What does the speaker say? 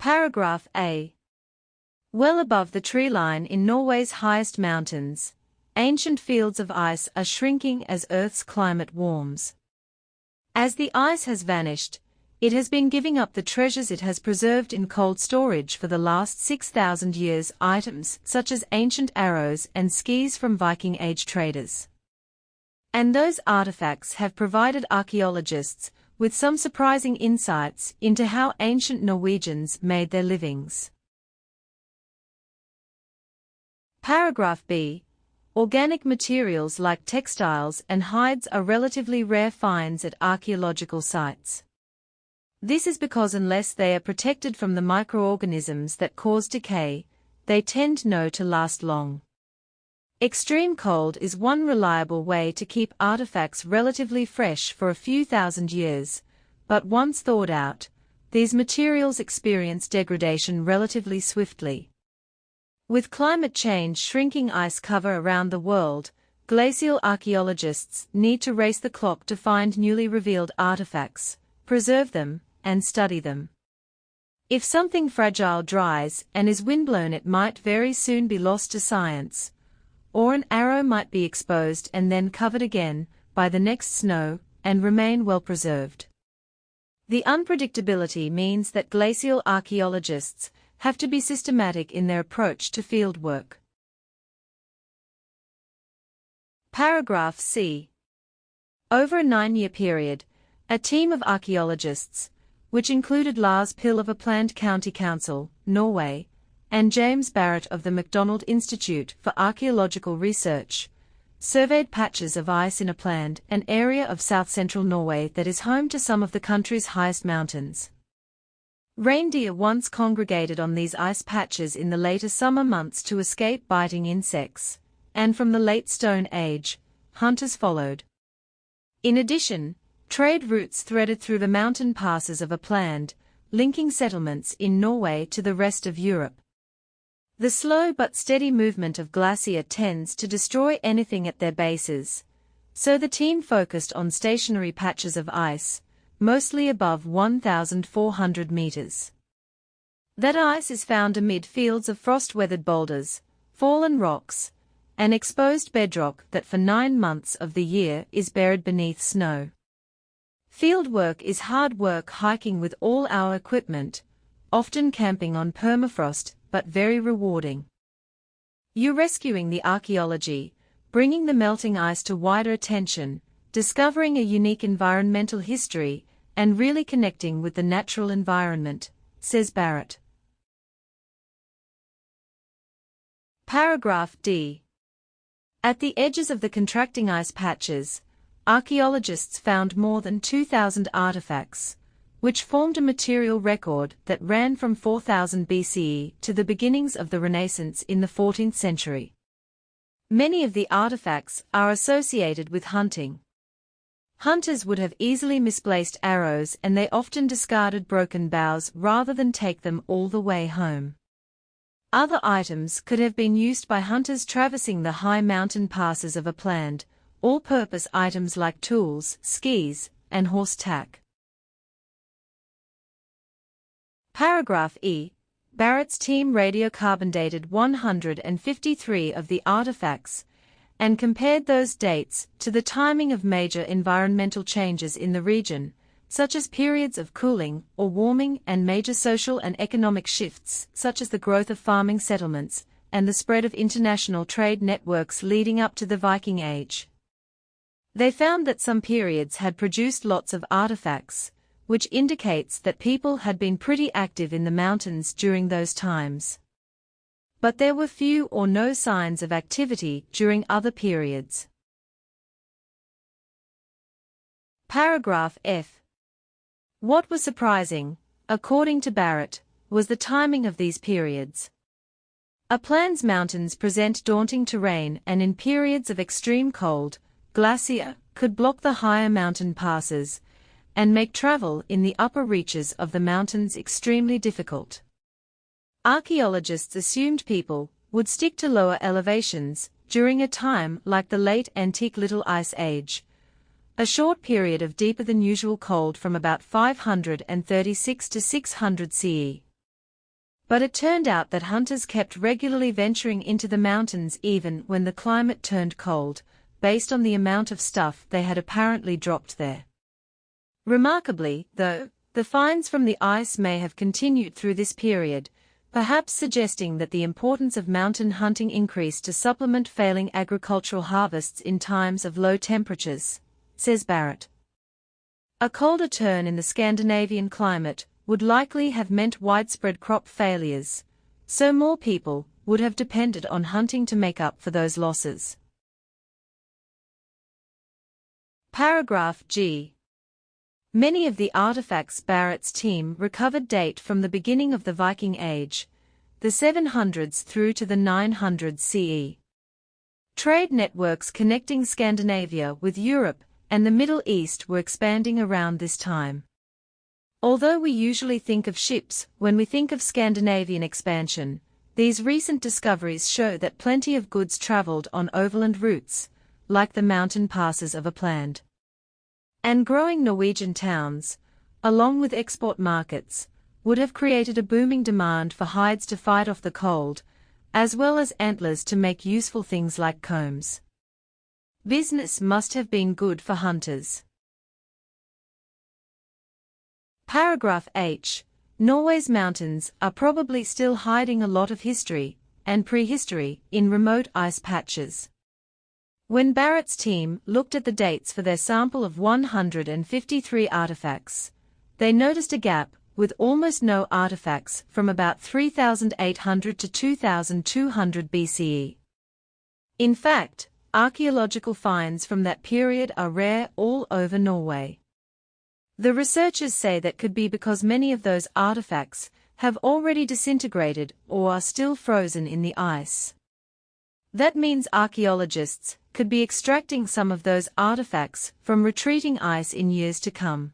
Paragraph A. Well above the tree line in Norway's highest mountains, ancient fields of ice are shrinking as Earth's climate warms. As the ice has vanished, it has been giving up the treasures it has preserved in cold storage for the last 6,000 years, items such as ancient arrows and skis from Viking Age traders. And those artifacts have provided archaeologists with some surprising insights into how ancient Norwegians made their livings. Paragraph B. Organic materials like textiles and hides are relatively rare finds at archaeological sites. This is because unless they are protected from the microorganisms that cause decay, they tend not to last long. Extreme cold is one reliable way to keep artifacts relatively fresh for a few thousand years, but once thawed out, these materials experience degradation relatively swiftly. With climate change shrinking ice cover around the world, glacial archaeologists need to race the clock to find newly revealed artifacts, preserve them, and study them. If something fragile dries and is windblown, it might very soon be lost to science, or an arrow might be exposed and then covered again by the next snow and remain well preserved. The unpredictability means that glacial archaeologists have to be systematic in their approach to fieldwork. Paragraph C. Over a 9-year period, a team of archaeologists, which included Lars Pill of Uppland County Council, Norway, and James Barrett of the MacDonald Institute for Archaeological Research, surveyed patches of ice in Uppland, an area of south-central Norway that is home to some of the country's highest mountains. Reindeer once congregated on these ice patches in the later summer months to escape biting insects, and from the late Stone Age, hunters followed. In addition, trade routes threaded through the mountain passes of Uppland, linking settlements in Norway to the rest of Europe. The slow but steady movement of glacier tends to destroy anything at their bases, so the team focused on stationary patches of ice, mostly above 1,400 meters. That ice is found amid fields of frost-weathered boulders, fallen rocks, and exposed bedrock that for 9 months of the year is buried beneath snow. Fieldwork is hard work, hiking with all our equipment, often camping on permafrost, but very rewarding. You're rescuing the archaeology, bringing the melting ice to wider attention, discovering a unique environmental history, and really connecting with the natural environment, says Barrett. Paragraph D. At the edges of the contracting ice patches, archaeologists found more than 2,000 artifacts, which formed a material record that ran from 4000 BCE to the beginnings of the Renaissance in the 14th century. Many of the artifacts are associated with hunting. Hunters would have easily misplaced arrows, and they often discarded broken boughs rather than take them all the way home. Other items could have been used by hunters traversing the high mountain passes of Uppland, all-purpose items like tools, skis, and horse tack. Paragraph E. Barrett's team radiocarbon dated 153 of the artifacts and compared those dates to the timing of major environmental changes in the region, such as periods of cooling or warming and major social and economic shifts, such as the growth of farming settlements and the spread of international trade networks leading up to the Viking Age. They found that some periods had produced lots of artifacts, which indicates that people had been pretty active in the mountains during those times. But there were few or no signs of activity during other periods. Paragraph F. What was surprising, according to Barrett, was the timing of these periods. Uppland's mountains present daunting terrain, and in periods of extreme cold, glacier could block the higher mountain passes and make travel in the upper reaches of the mountains extremely difficult. Archaeologists assumed people would stick to lower elevations during a time like the late Antique Little Ice Age, a short period of deeper than usual cold from about 536 to 600 CE. But it turned out that hunters kept regularly venturing into the mountains even when the climate turned cold, based on the amount of stuff they had apparently dropped there. Remarkably, though, the finds from the ice may have continued through this period, perhaps suggesting that the importance of mountain hunting increased to supplement failing agricultural harvests in times of low temperatures, says Barrett. A colder turn in the Scandinavian climate would likely have meant widespread crop failures, so more people would have depended on hunting to make up for those losses. Paragraph G. Many of the artifacts Barrett's team recovered date from the beginning of the Viking Age, the 700s through to the 900s CE. Trade networks connecting Scandinavia with Europe and the Middle East were expanding around this time. Although we usually think of ships when we think of Scandinavian expansion, these recent discoveries show that plenty of goods traveled on overland routes, like the mountain passes of Uppland. And growing Norwegian towns, along with export markets, would have created a booming demand for hides to fight off the cold, as well as antlers to make useful things like combs. Business must have been good for hunters. Paragraph H. Norway's mountains are probably still hiding a lot of history and prehistory in remote ice patches. When Barrett's team looked at the dates for their sample of 153 artifacts, they noticed a gap with almost no artifacts from about 3,800 to 2,200 BCE. In fact, archaeological finds from that period are rare all over Norway. The researchers say that could be because many of those artifacts have already disintegrated or are still frozen in the ice. That means archaeologists could be extracting some of those artifacts from retreating ice in years to come.